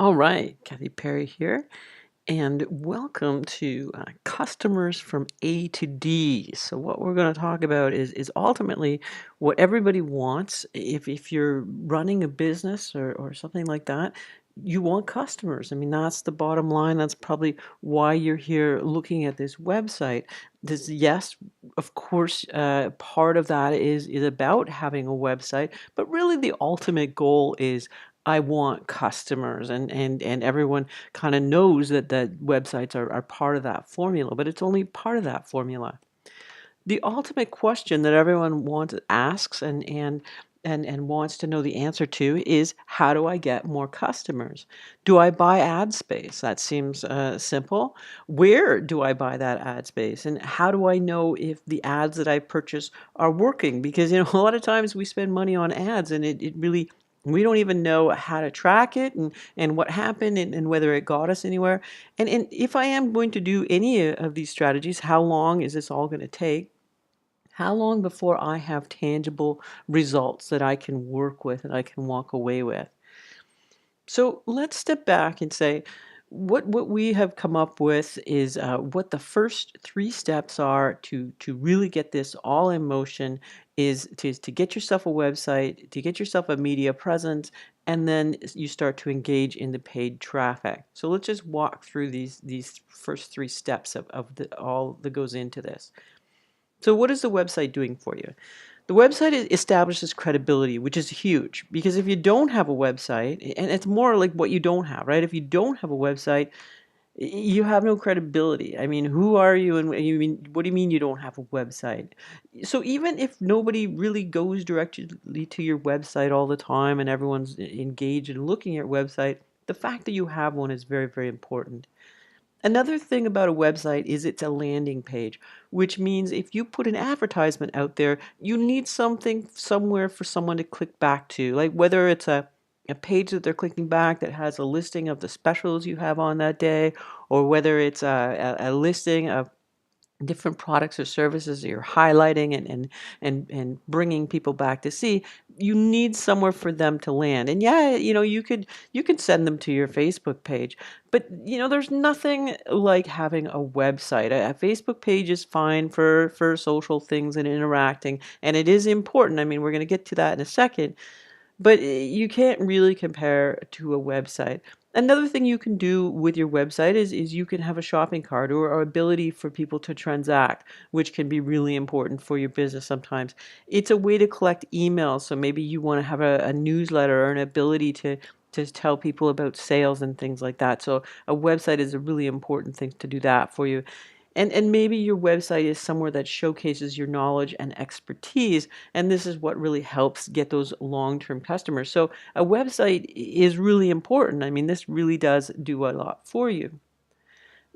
All right, Kathy Perry here, and welcome to Customers from A to D. So, what we're going to talk about is ultimately what everybody wants. If you're running a business or something like that, you want customers. I mean, that's the bottom line. That's probably why you're here looking at this website. Yes, of course, part of that is about having a website, but really the ultimate goal is I want customers, and everyone kind of knows that websites are part of that formula, but it's only part of that formula. The ultimate question that everyone asks and wants to know the answer to is, how do I get more customers? Do I buy ad space? That seems simple. Where do I buy that ad space? And how do I know if the ads that I purchase are working? Because, a lot of times we spend money on ads and it really, we don't even know how to track it and what happened and whether it got us anywhere. And if I am going to do any of these strategies, how long is this all going to take? How long before I have tangible results that I can work with and I can walk away with? So let's step back and say what we have come up with is what the first three steps are to really get this all in motion is to get yourself a website, to get yourself a media presence, and then you start to engage in the paid traffic. So let's just walk through these first three steps of all that goes into this. So what is the website doing for you? The website establishes credibility, which is huge because if you don't have a website, and it's more like what you don't have, right? If you don't have a website, you have no credibility. I mean, who are you and what do you mean you don't have a website? So even if nobody really goes directly to your website all the time and everyone's engaged in looking at your website, the fact that you have one is very, very important. Another thing about a website is it's a landing page, which means if you put an advertisement out there, you need something somewhere for someone to click back to, like whether it's a page that they're clicking back that has a listing of the specials you have on that day, or whether it's a listing of different products or services that you're highlighting and bringing people back to see. You need somewhere for them to land. And yeah, you could send them to your Facebook page, but there's nothing like having a website. A Facebook page is fine for social things and interacting, and it is important. I mean, we're going to get to that in a second, but you can't really compare to a website. Another thing you can do with your website is you can have a shopping cart or ability for people to transact, which can be really important for your business sometimes. It's a way to collect emails. So maybe you want to have a newsletter or an ability to tell people about sales and things like that. So a website is a really important thing to do that for you. And maybe your website is somewhere that showcases your knowledge and expertise, and this is what really helps get those long-term customers. So a website is really important. I mean, this really does do a lot for you.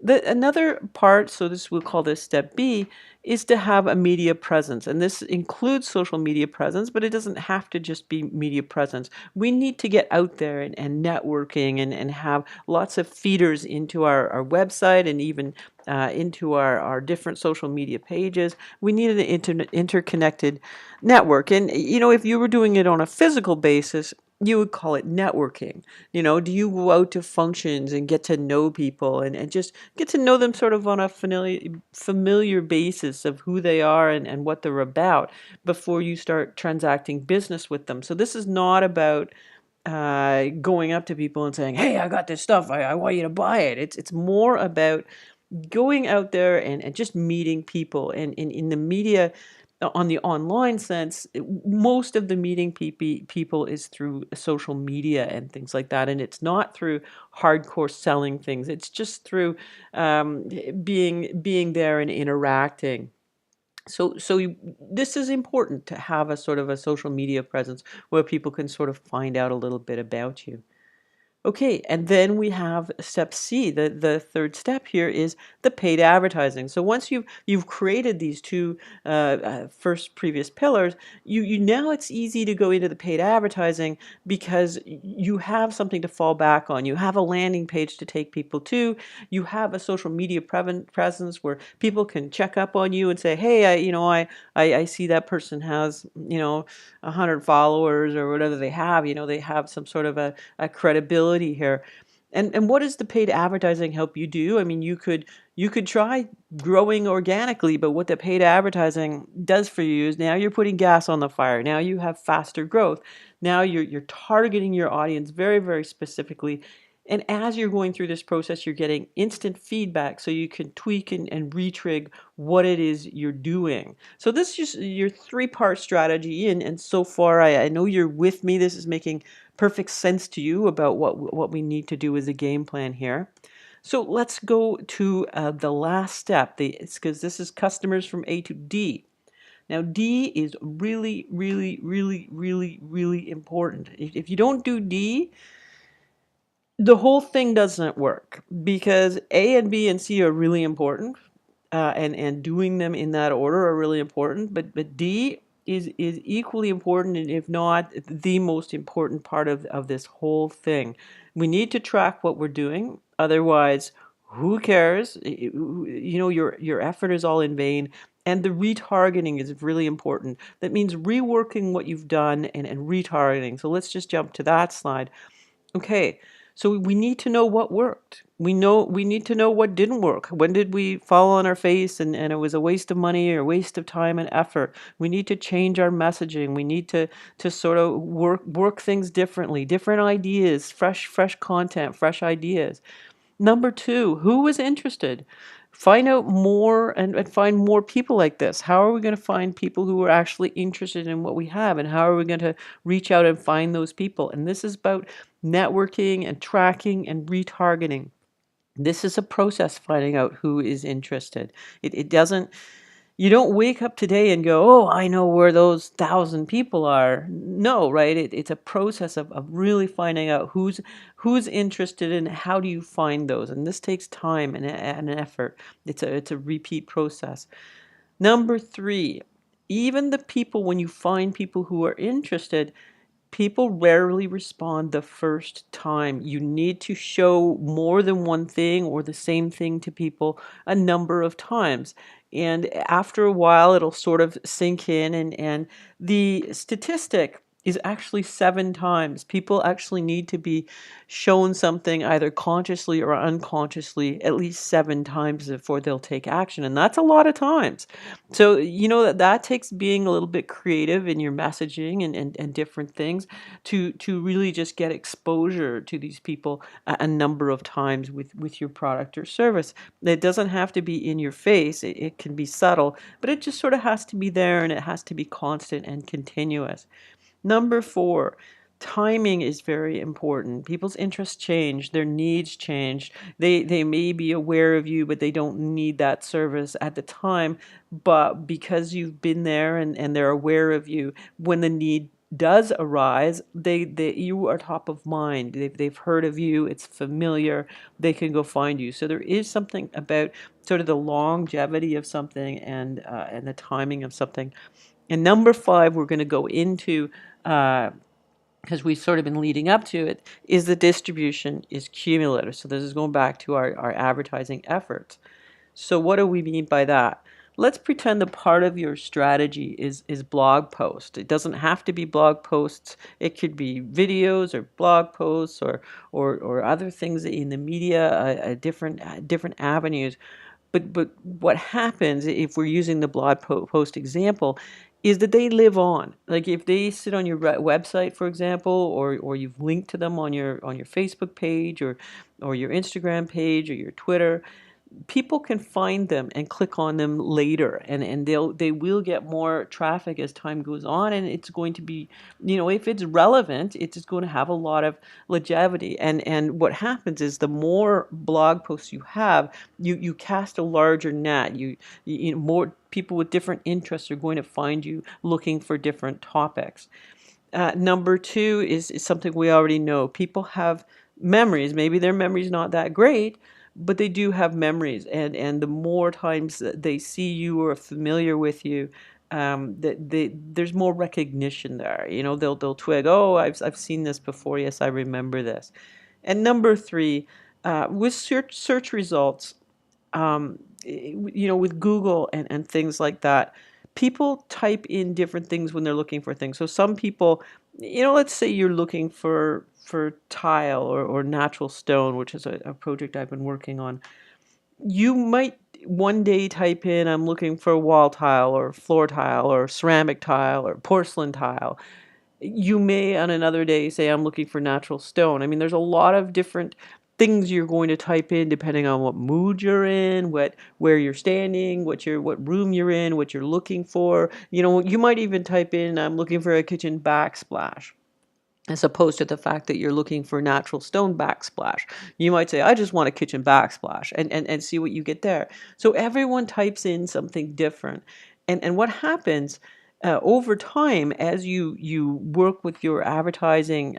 Another part, so this we'll call this step B, is to have a media presence. And this includes social media presence, but it doesn't have to just be media presence. We need to get out there and networking and have lots of feeders into our website and even into our different social media pages. We need an interconnected network. And, if you were doing it on a physical basis, you would call it networking. Do you go out to functions and get to know people and just get to know them sort of on a familiar basis of who they are and what they're about before you start transacting business with them? So this is not about going up to people and saying, "Hey, I got this stuff. I want you to buy it." It's more about going out there and just meeting people. And in the media, on the online sense, most of the meeting people is through social media and things like that. And it's not through hardcore selling things. It's just through being there and interacting. So this is important to have a sort of a social media presence where people can sort of find out a little bit about you. Okay, and then we have step C. The third step here is the paid advertising. So once you've created these two first previous pillars, you now it's easy to go into the paid advertising because you have something to fall back on. You have a landing page to take people to. You have a social media presence where people can check up on you and say, "Hey, I see that person has 100 followers or whatever they have. They have some sort of a credibility here." And what does the paid advertising help you do? I mean, you could try growing organically, but what the paid advertising does for you is now you're putting gas on the fire. Now you have faster growth. Now you're targeting your audience very, very specifically. And as you're going through this process, you're getting instant feedback so you can tweak and retrig what it is you're doing. So this is just your three-part strategy. And so far, I know you're with me. This is making perfect sense to you about what we need to do as a game plan here. So let's go to the last step, because this is customers from A to D. Now, D is really, really, really, really, really important. If you don't do D, the whole thing doesn't work because A and B and C are really important, and doing them in that order are really important. But D is equally important, and if not the most important part of this whole thing. We need to track what we're doing. Otherwise, who cares? You know, your effort is all in vain. And the retargeting is really important. That means reworking what you've done and retargeting. So let's just jump to that slide. Okay, so we need to know what worked. We need to know what didn't work. When did we fall on our face and it was a waste of money or waste of time and effort? We need to change our messaging. We need to sort of work things differently, different ideas, fresh content, fresh ideas. Number two, who was interested? Find out more and find more people like this. How are we going to find people who are actually interested in what we have? And how are we going to reach out and find those people? And this is about networking and tracking and retargeting. This is a process finding out who is interested. It doesn't, you don't wake up today and go, oh, I know where those 1,000 people are. No, right? It's a process of really finding out who's interested and how do you find those. And this takes time and an effort. It's a repeat process. Number three, even the people, when you find people who are interested, people rarely respond the first time. You need to show more than one thing or the same thing to people a number of times. And after a while, it'll sort of sink in. And the statistic is actually 7 times. People actually need to be shown something either consciously or unconsciously at least 7 times before they'll take action. And that's a lot of times. So, you know, that takes being a little bit creative in your messaging and different things to really just get exposure to these people a number of times with your product or service. It doesn't have to be in your face. It can be subtle, but it just sort of has to be there and it has to be constant and continuous. Number four, timing is very important. People's interests change, their needs change. They may be aware of you, but they don't need that service at the time. But because you've been there and they're aware of you, when the need does arise, you are top of mind. They've heard of you, it's familiar, they can go find you. So there is something about sort of the longevity of something and the timing of something. And number five, we're going to go into, because we've sort of been leading up to it, is the distribution is cumulative. So this is going back to our advertising efforts. So what do we mean by that? Let's pretend that part of your strategy is blog post. It doesn't have to be blog posts. It could be videos or blog posts or other things in the media, different avenues. But what happens if we're using the blog post example is that they live on. Like if they sit on your website, for example, or you've linked to them on your Facebook page or your Instagram page or your Twitter, people can find them and click on them later, and they will get more traffic as time goes on, and it's going to be, you know, if it's relevant, it's just going to have a lot of longevity. And what happens is the more blog posts you have, you cast a larger net. You know, more people with different interests are going to find you looking for different topics. Number two is something we already know. People have memories. Maybe their memory's not that great, but they do have memories. And the more times that they see you or are familiar with you, there's more recognition there. You know, they'll twig, oh, I've seen this before. Yes, I remember this. And number three, with search results, you know, with Google and things like that, people type in different things when they're looking for things. So some people let's say you're looking for tile or natural stone, which is a project I've been working on. You might one day type in, I'm looking for wall tile or floor tile or ceramic tile or porcelain tile. You may on another day say, I'm looking for natural stone. I mean, there's a lot of different things you're going to type in depending on what mood you're in, where you're standing, what room you're in, what you're looking for. You might even type in, I'm looking for a kitchen backsplash, as opposed to the fact that you're looking for natural stone backsplash. You might say, I just want a kitchen backsplash, and see what you get there. So everyone types in something different. And what happens over time, as you work with your advertising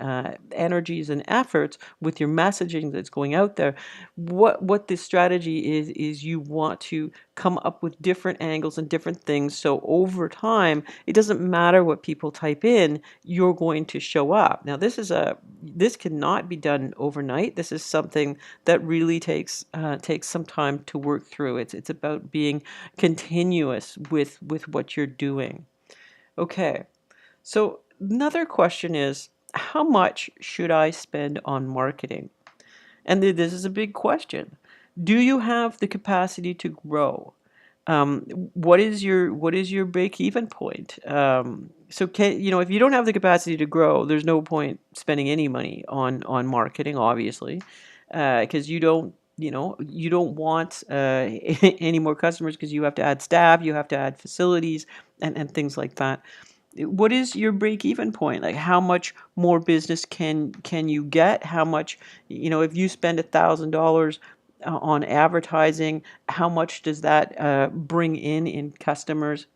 energies and efforts, with your messaging that's going out there, what this strategy is you want to come up with different angles and different things. So over time, it doesn't matter what people type in, you're going to show up. Now, this cannot be done overnight. This is something that really takes some time to work through. It's about being continuous with what you're doing. Okay, so another question is, how much should I spend on marketing? And this is a big question. Do you have the capacity to grow? Um, what is your break even point? So if you don't have the capacity to grow, there's no point spending any money on marketing, obviously, because you don't want any more customers, because you have to add staff, you have to add facilities, and things like that. What is your break even point? Like, how much more business can you get? How much, if you spend $1,000 on advertising, how much does that bring in customers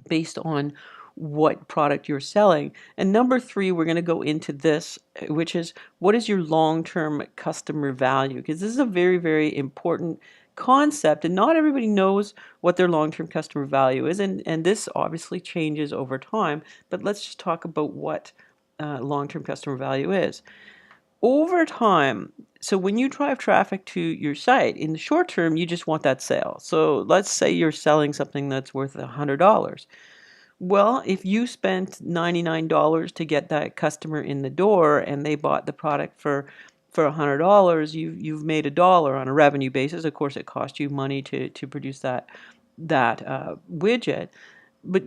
based on what product you're selling? And number three, we're going to go into this, which is, what is your long-term customer value? Because this is a very, very important concept, and not everybody knows what their long-term customer value is. And this obviously changes over time, but let's just talk about what long-term customer value is. Over time, so when you drive traffic to your site, in the short term, you just want that sale. So let's say you're selling something that's worth $100. Well, if you spent $99 to get that customer in the door and they bought the product for $100, you've made $1 on a revenue basis. Of course, it cost you money to produce that widget. But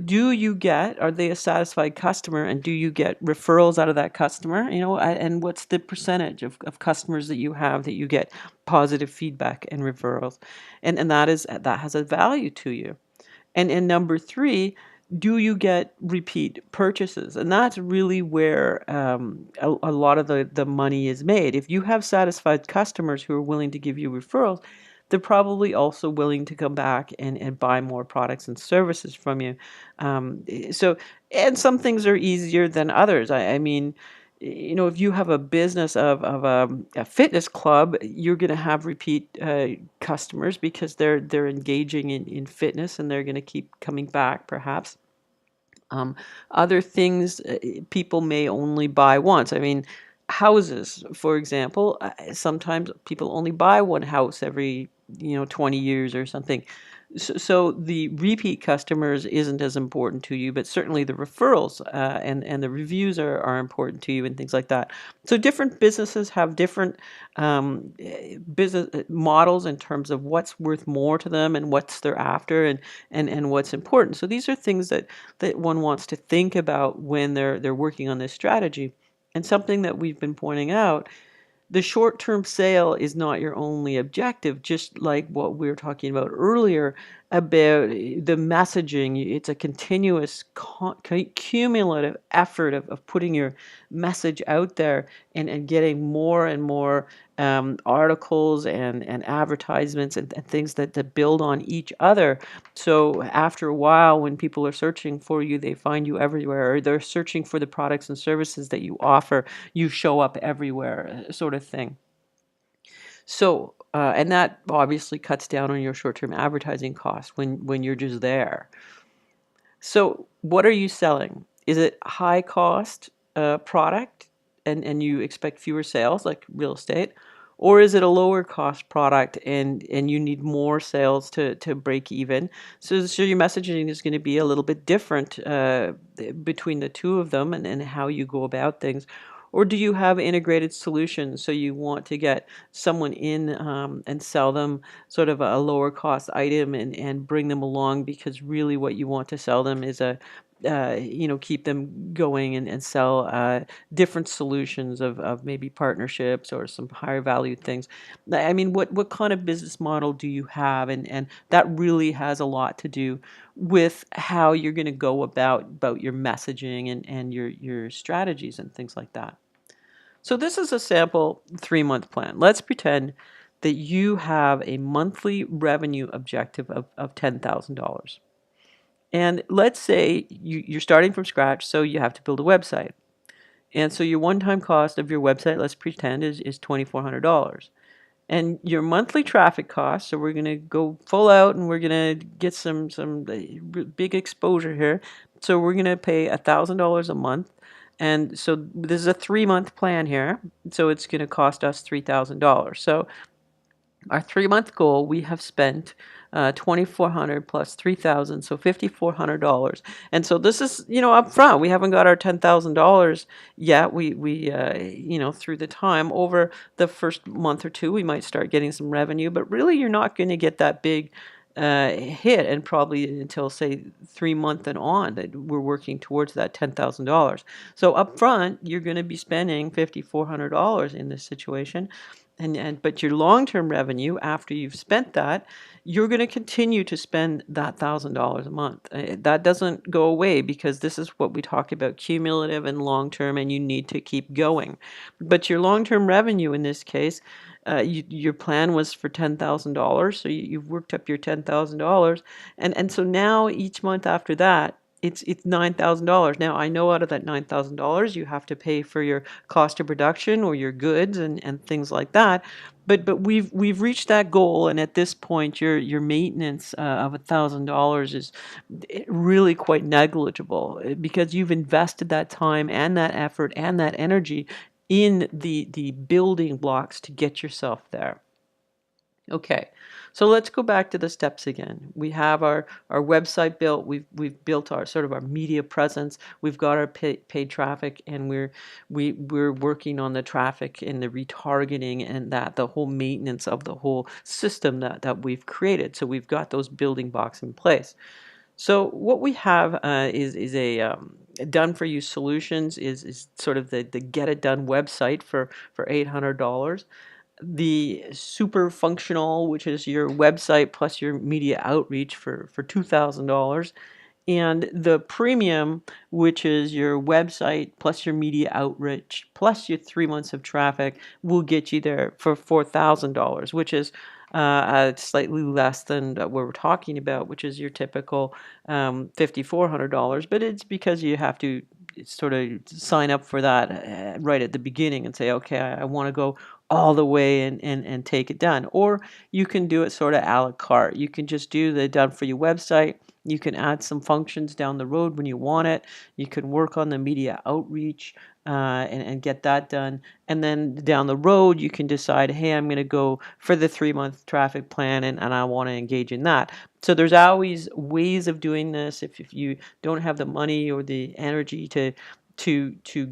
are they a satisfied customer, and do you get referrals out of that customer? And what's the percentage of customers that you have that you get positive feedback and referrals? And that has a value to you. And number three, do you get repeat purchases? And that's really where a lot of the money is made. If you have satisfied customers who are willing to give you referrals, they're probably also willing to come back and buy more products and services from you. So, and some things are easier than others. I mean, if you have a business of a fitness club, you're going to have repeat customers, because they're engaging in fitness, and they're going to keep coming back, perhaps. Um, Other things, people may only buy once. I mean, houses, for example, sometimes people only buy one house every 20 years or something. So the repeat customers isn't as important to you, but certainly the referrals and the reviews are important to you, and things like that. So different businesses have different business models in terms of what's worth more to them, and what's they're after, and what's important. So these are things that one wants to think about when they're working on this strategy. And something that we've been pointing out, the short-term sale is not your only objective, just like what we were talking about earlier about the messaging. It's a continuous cumulative effort of putting your message out there, and getting more and more articles and advertisements, and things that build on each other. So after a while, when people are searching for you, they find you everywhere, or they're searching for the products and services that you offer, you show up everywhere, sort of thing. So, and that obviously cuts down on your short-term advertising costs when you're just there. So, what are you selling? Is it high cost product, and you expect fewer sales, like real estate? Or is it a lower cost product and you need more sales to break even? So your messaging is going to be a little bit different between the two of them and how you go about things. Or do you have integrated solutions? So you want to get someone in and sell them sort of a lower cost item and bring them along because really what you want to sell them is keep them going and sell different solutions of maybe partnerships or some higher valued things. I mean, what kind of business model do you have? And that really has a lot to do with how you're going to go about your messaging and your strategies and things like that. So this is a sample 3-month plan. Let's pretend that you have a monthly revenue objective of $10,000. And let's say you're starting from scratch, so you have to build a website. And so your one-time cost of your website, let's pretend, is $2,400. And your monthly traffic cost, so we're going to go full out and we're going to get some big exposure here. So we're going to pay $1,000 a month. And so this is a 3-month plan here. So it's going to cost us $3,000. So our 3-month goal, we have spent 2,400 plus 3,000, so $5,400. And so this is, up front. We haven't got our $10,000 yet. We through the time over the first month or two, we might start getting some revenue, but really you're not going to get that big hit, and probably until say 3 months and on that we're working towards that $10,000. So up front, you're going to be spending $5,400 in this situation. But your long-term revenue after you've spent that, you're going to continue to spend that $1,000 a month. That doesn't go away because this is what we talk about, cumulative and long-term, and you need to keep going. But your long-term revenue in this case, your plan was for $10,000, so you've worked up your $10,000, and so now each month after that, it's $9,000. Now I know out of that $9,000 you have to pay for your cost of production or your goods and things like that. But we've reached that goal, and at this point your maintenance of $1,000 is really quite negligible because you've invested that time and that effort and that energy in the building blocks to get yourself there. Okay, so let's go back to the steps again. We have our website built. We've built our sort of our media presence. We've got our paid traffic, and we're working on the traffic and the retargeting and that the whole maintenance of the whole system that we've created. So we've got those building blocks in place. So what we have is a done for you solutions is sort of the get it done website for $800. The super functional, which is your website plus your media outreach for $2,000, and the premium, which is your website plus your media outreach plus your 3 months of traffic, will get you there for $4,000, which is slightly less than what we're talking about, which is your typical $5,400. But it's because you have to sort of sign up for that right at the beginning and say, okay, I want to go all the way and take it done. Or you can do it sort of a la carte. You can just do the done for you website. You can add some functions down the road when you want it. You can work on the media outreach and get that done. And then down the road, you can decide, hey, I'm going to go for the 3-month traffic plan and I want to engage in that. So there's always ways of doing this. If you don't have the money or the energy to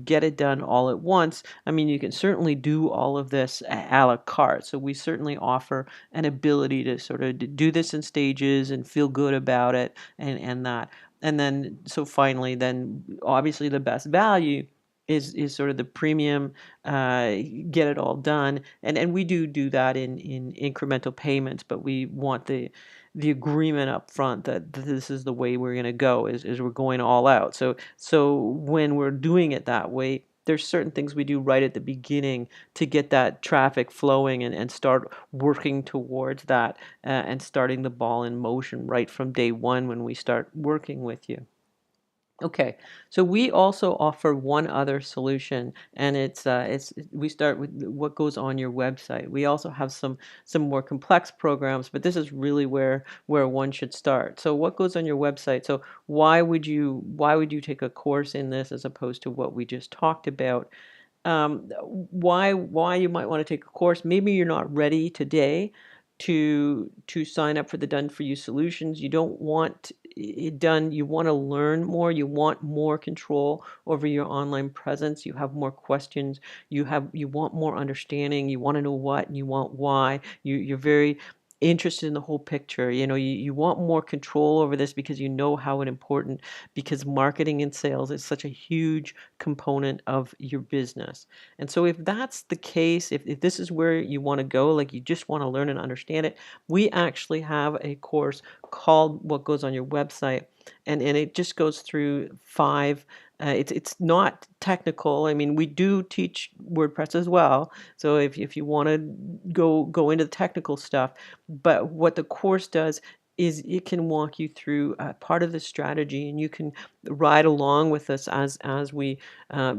get it done all at once, I mean, you can certainly do all of this a la carte. So we certainly offer an ability to sort of do this in stages and feel good about it and that. And then, so finally, then obviously the best value is sort of the premium, get it all done. And we do that in incremental payments, but we want the agreement up front that this is the way we're going to go is we're going all out. So when we're doing it that way, there's certain things we do right at the beginning to get that traffic flowing and start working towards that and starting the ball in motion right from day one when we start working with you. Okay, so we also offer one other solution, and it's we start with what goes on your website. We also have some more complex programs, but this is really where one should start. So what goes on your website? So why would you take a course in this as opposed to what we just talked about? why you might want to take a course. Maybe you're not ready today to sign up for the done for you solutions. You don't want it done. You want to learn more. You want more control over your online presence. You have more questions. You want more understanding. You want to know what and you want why. You're very interested in the whole picture. You want more control over this because you know how important, because marketing and sales is such a huge component of your business. And so if that's the case, if this is where you want to go, like you just want to learn and understand it, we actually have a course called What Goes on Your Website. And it just goes through five. It's not technical. I mean, we do teach WordPress as well. So if you want to go into the technical stuff, but what the course does is it can walk you through part of the strategy, and you can ride along with us as we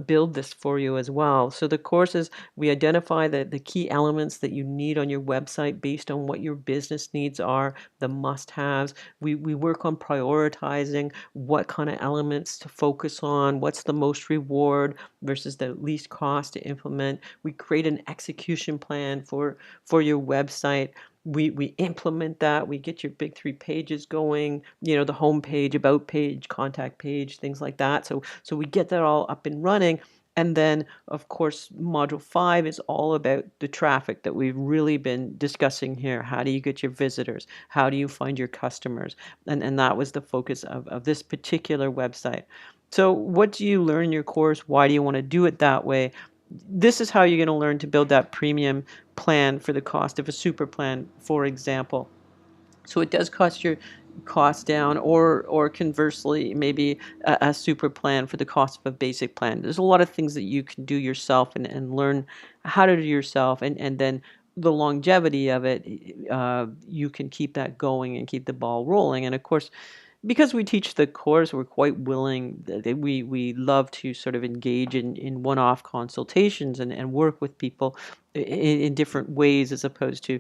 build this for you as well. So the courses, we identify the key elements that you need on your website based on what your business needs are, the must-haves. We work on prioritizing what kind of elements to focus on, what's the most reward versus the least cost to implement. We create an execution plan for your website. We implement that. We get your big 3 pages going, the home page, about page, contact page, things like that. So we get that all up and running. And then, of course, module 5 is all about the traffic that we've really been discussing here. How do you get your visitors? How do you find your customers? And that was the focus of this particular website. So what do you learn in your course? Why do you want to do it that way? This is how you're going to learn to build that premium plan for the cost of a super plan, for example. So it does cost your cost down, or conversely, maybe a super plan for the cost of a basic plan. There's a lot of things that you can do yourself and learn how to do yourself, and then the longevity of it, you can keep that going and keep the ball rolling. And of course, because we teach the course, we're quite willing, we love to sort of engage in one-off consultations and work with people in different ways, as opposed to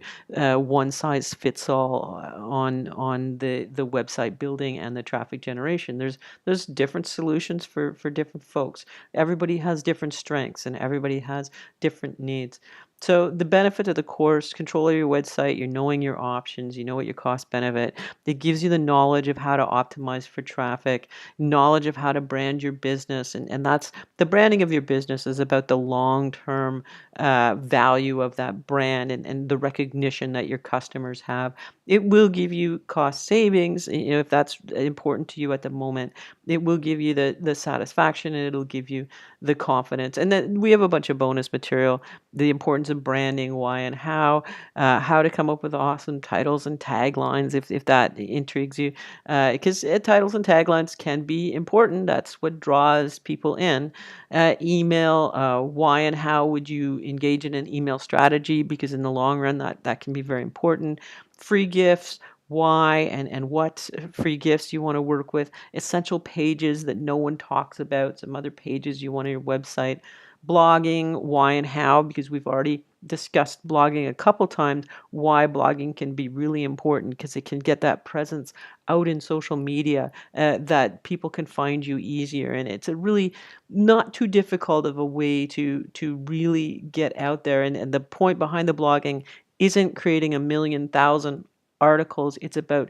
one size fits all on the website building and the traffic generation. There's different solutions for different folks. Everybody has different strengths and everybody has different needs. So the benefit of the course: control of your website, you're knowing your options, you know what your cost benefit. It gives you the knowledge of how to optimize for traffic, knowledge of how to brand your business. And that's the branding of your business is about the long-term value of that brand, and the recognition that your customers have. It will give you cost savings, if that's important to you at the moment. It will give you the satisfaction, and it'll give you the confidence. And then we have a bunch of bonus material: the importance of branding, why and how to come up with awesome titles and taglines, if that intrigues you, because titles and taglines can be important. That's what draws people in. Email, why and how would you engage in an email strategy, because in the long run that can be very important. Free gifts, why and what free gifts you want to work with. Essential pages that no one talks about, some other pages you want on your website. Blogging, why and how, because we've already discussed blogging a couple times, why blogging can be really important, because it can get that presence out in social media, that people can find you easier. And it's a really not too difficult of a way to really get out there. And the point behind the blogging isn't creating a million thousand articles. It's about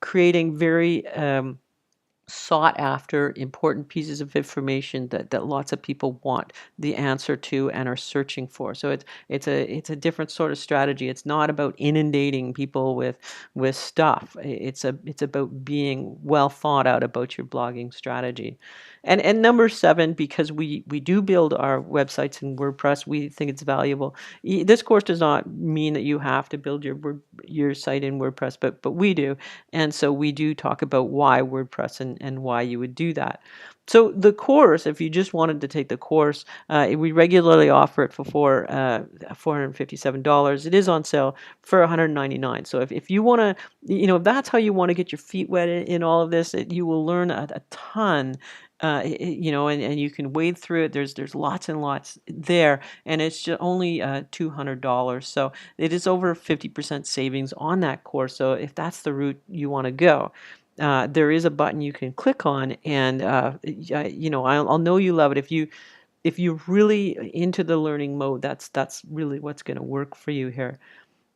creating very sought after important pieces of information that lots of people want the answer to and are searching for. So it's a different sort of strategy. It's not about inundating people with stuff. It's about being well thought out about your blogging strategy. And number 7, because we do build our websites in WordPress, we think it's valuable. This course does not mean that you have to build your site in WordPress, but we do. And so we do talk about why WordPress and why you would do that. So the course, if you just wanted to take the course, we regularly offer it for $457. It is on sale for $199. So if you want to, if that's how you want to get your feet wet in all of this, you will learn a ton. And you can wade through it. There's lots and lots there, and it's just only $200. So it is over 50% savings on that course. So if that's the route you want to go, there is a button you can click on, and I'll know you love it if you if you're really into the learning mode, that's really what's going to work for you here.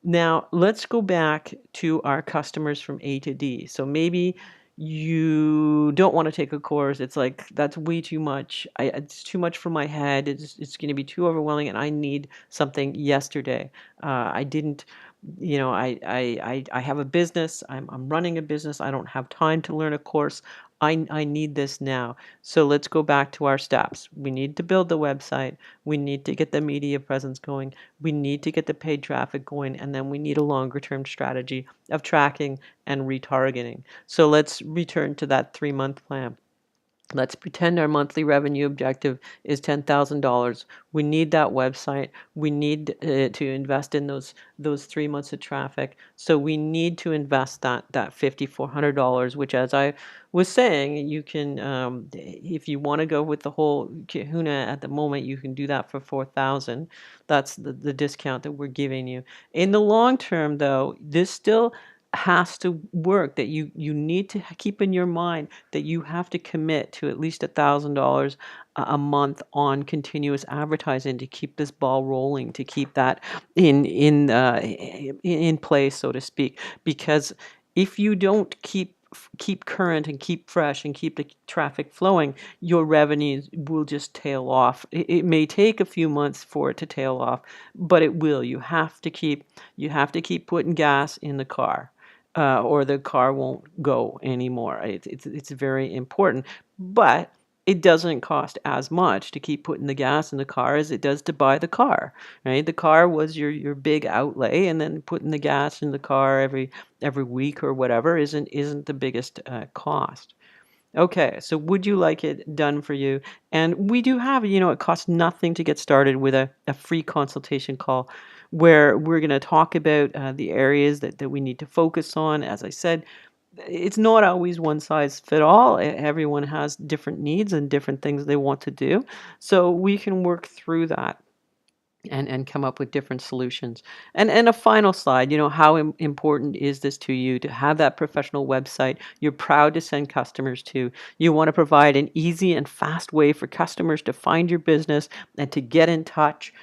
Now, let's go back to our customers from A to D. So maybe you don't want to take a course. It's like, that's way too much. It's too much for my head. It's going to be too overwhelming, and I need something yesterday. I didn't, I have a business. I'm running a business. I don't have time to learn a course. I need this now. So let's go back to our steps. We need to build the website. We need to get the media presence going. We need to get the paid traffic going, and then we need a longer term strategy of tracking and retargeting. So let's return to that 3-month plan. Let's pretend our monthly revenue objective is $10,000. We need that website. We need to invest in those 3 months of traffic. So we need to invest that $5,400, which, as I was saying, you can, if you want to go with the whole Kahuna at the moment, you can do that for 4,000. That's the discount that we're giving you. In the long term, though, this still has to work, that you need to keep in your mind that you have to commit to at least $1,000 a month on continuous advertising to keep this ball rolling, to keep that in place, so to speak. Because if you don't keep current and keep fresh and keep the traffic flowing, your revenues will just tail off. It may take a few months for it to tail off, but it will. You have to keep putting gas in the car, or the car won't go anymore. It's very important, but it doesn't cost as much to keep putting the gas in the car as it does to buy the car, right? The car was your big outlay, and then putting the gas in the car every week or whatever isn't the biggest cost. Okay, so would you like it done for you? And we do have, it costs nothing to get started with a free consultation call where we're going to talk about the areas that we need to focus on. As I said, it's not always one size fit all. Everyone has different needs and different things they want to do. So we can work through that and come up with different solutions. And a final slide, how important is this to you to have that professional website you're proud to send customers to? You want to provide an easy and fast way for customers to find your business and to get in touch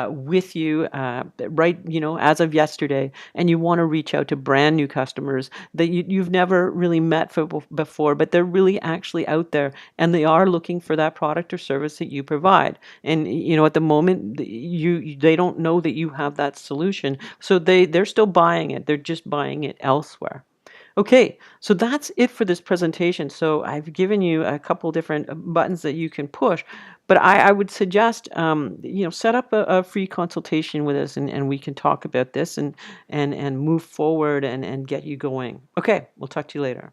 with you right, as of yesterday. And you want to reach out to brand new customers that you've never really met before, but they're really actually out there, and they are looking for that product or service that you provide. And at the moment, they don't know that you have that solution, so they're still buying it. They're just buying it elsewhere. Okay, so that's it for this presentation. So I've given you a couple different buttons that you can push, but I would suggest, set up a free consultation with us, and we can talk about this and move forward and get you going. Okay, we'll talk to you later.